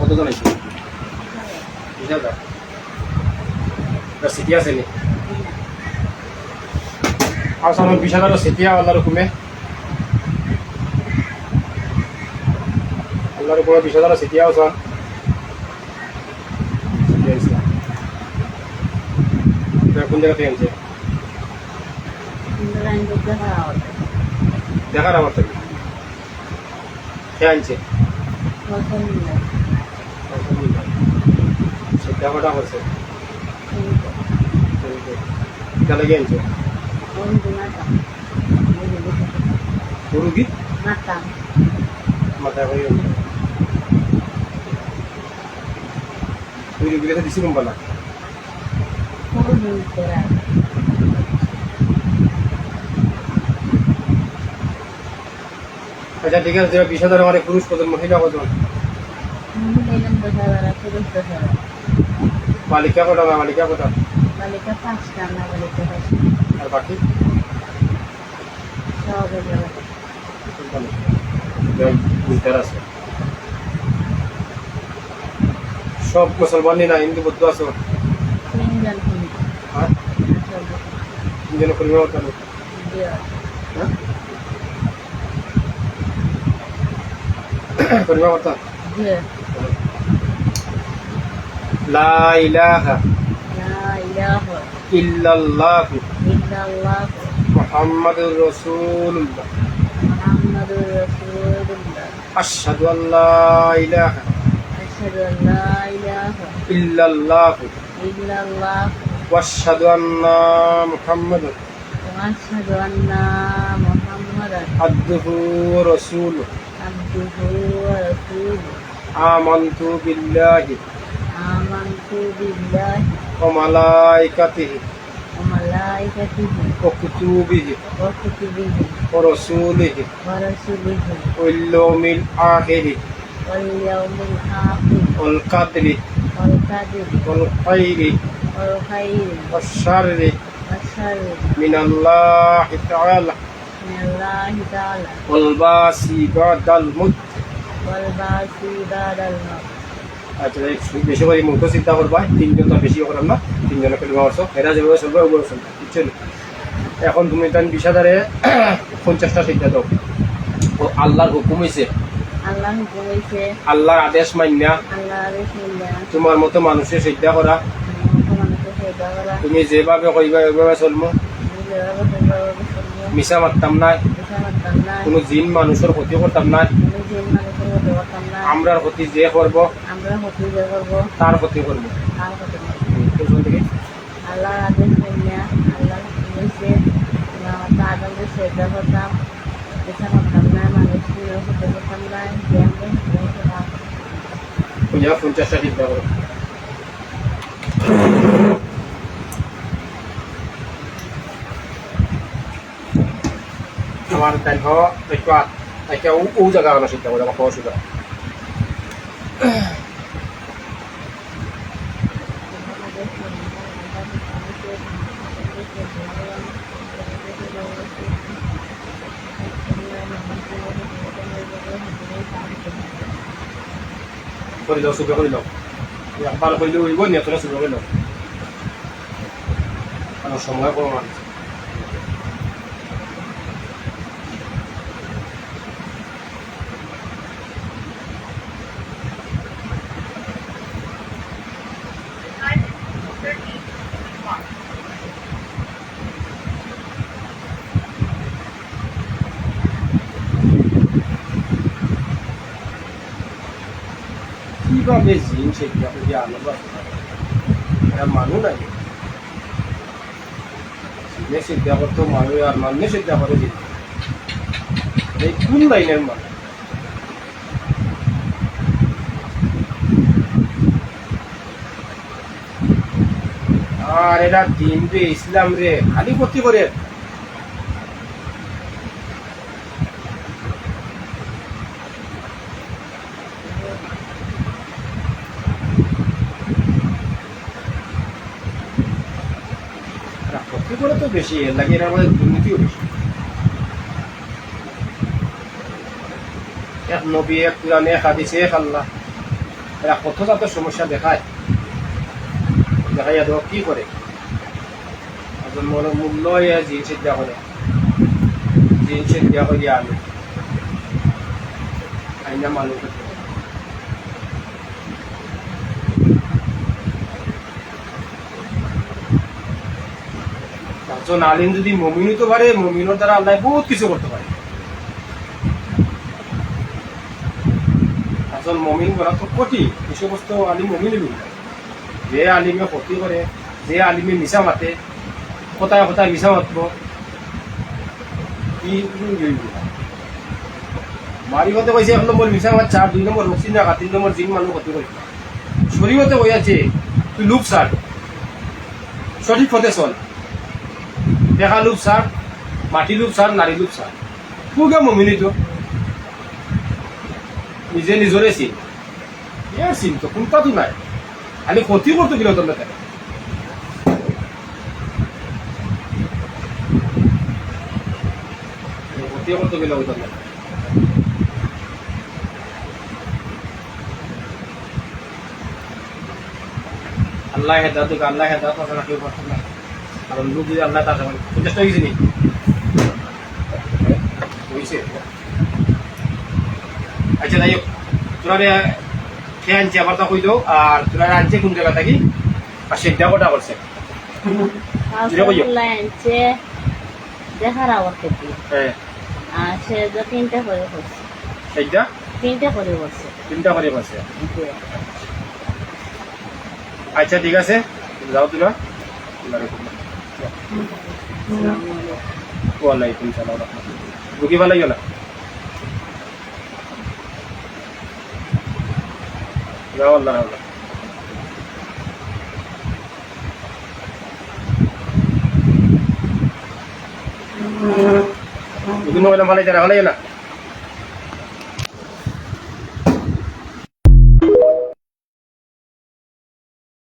কতজন আছে? 20,000 সিটি আছে নি? আসলে 20,000 সিটি আল্লাহর হুকুমে আল্লাহর উপরে 20,000 সিটি আছে কোন জায়গা থেকে আনছে? দেখার আমার থেকে কে আনছে? দেখাটা করছে কেন কে আনছে? গরু কি মাথায় করে আনছে তুই রুগীকে দিছি রুম বানা আচ্ছা ঠিক আছে 20,000 আমার পুরুষ কজন মহিলা কজন? বালিকা কটা বালিকা কটা আর বাকি আছে সব মুসলমানই না হিন্দু বৌদ্ধ আছে তিনজন পরিবার পরিবার কথা লা ইলাহা ইল্লাল্লাহু মুহাম্মাদুর রাসূলুল্লাহ আশহাদু আল্লা ইলাহা ইল্লাল্লাহু ওয়া আশহাদু আন্না মুহাম্মাদান আবদুহু ওয়া রাসূলুহু আমানতু বিল্লাহি ওয়া মালাইকাতিহি ওয়া কুতুবিহি ওয়া রাসূলিহি ওয়াল ইয়াউমিল আখিরি ওয়াল কাদরি ওয়াল খাইরি ওয়াশ শাররি মিনাল্লাহি তাআলা ওয়াল বাসি বাদাল মুত আচ্ছা বেশি করে মুখ চিন্তা করবা তিনজন তো বেশি করাম না তিনজনে ফেলবা আসো এরা যেভাবে চলবে ওগুলো চলবে বুঝছো এখন তুমি তাই 20,000-এ 50টা সিদ্ধা দাও ও আল্লাহর হুকুম হয়েছে আল্লাহর আদেশ মান্যা তোমার মতো মানুষের সিদ্ধা করা তুমি যেভাবে কইবা ওইভাবে চলবো মিশা মারতাম না কোনো জিন মানুষের ক্ষতি করতাম না আমরার ক্ষতি যে করব তার ক্ষতি করব আল্লাহর আদেশ মেনে আল্লাহর হুকুমে আদমকে শ্রদ্ধা করতাম মিশা মারতাম না মানুষের ক্ষতি করতাম না পুজা 50টা সিদ্ধা করো আমার তাই একটা ও জায়গা আনা চিন্তা করে আমার খাওয়া সুবিধা করে দাও সুবিধা করে দাও একবার হইলে হইব নিয়ে তোরা সুবিধা করে দাও আমার সময় কোনো মানুষ কিভাবে জিন সেটা যদি আলাদা এটা মানুষ নাই জিনে সিদ্ধা করতো মানুষ আর মানুষ সিদ্ধা করে জিন এই কোন লাইনের মানুষ আর এরা দিন রে ইসলাম রে খালি ক্ষতি করে ক্ষতি করে তো বেশি এর লাগে এর আমাদের দুর্নীতিও বেশি এক নবী এক কোরআনে এক হাদিসে এক আল্লাহ এরা কত যত সমস্যা দেখায় দেখাইয়া দেওয়া কি করে এখন মনে মূল্য জিনিসের দেওয়া করে জিনিসের দেওয়া করিয়া আলু আইনা মানুষ একজন আলিম যদি মমিন হতে পারে মমিনের দ্বারা আল্লাহ বহুত কিছু করতে পারে একজন মমিন করা তো কঠিন এই সমস্ত আলিম মমিন যে আলিমে ক্ষতি করে যে আলিমে মিশা মাতে কোথায় কোথায় মিশা মাতব কি মারি হতে কইছে 1 নম্বর মিশা মাত 4 2 নম্বর রক্সিন না 3 নম্বর জিন মানুষ ক্ষতি করে শরীয়তে কই আছে তুই লুক সার সঠিক পথে চল দেখা লুপ সার মাটি লুপ সার নারী লুপ সার পুগা মমিনি তো নিজে নিজরে চিন ইয়ার চিন তো কোনটা তো নাই খালি ক্ষতি করতে গেলে তোমরা তাই ক্ষতি করতে গেলে ওই তোমরা আল্লাহ হেদাত আল্লাহ হেদাত রাখি পারতাম না কারণ লোক যদি আল্লাহ তার সামনে চেষ্টা হয়েছে নি হয়েছে আচ্ছা যাই হোক তোরা খেয়ে আনছে আবার তা কইতো আর তোরা আনছে কোন জায়গা থাকি আর সেটা কটা করছে আনছে দেখার আবার থেকে হ্যাঁ আর সে যে 3টা করে করছে সেইটা 3টা করে করছে 3টা করে করছে আচ্ছা ঠিক আছে যাও তোরা ওয়ালাইকুম সালাম রুকি ভালো লাগিও না যাও আল্লাহ আল্লাহ রুকি ভালো লাগিও না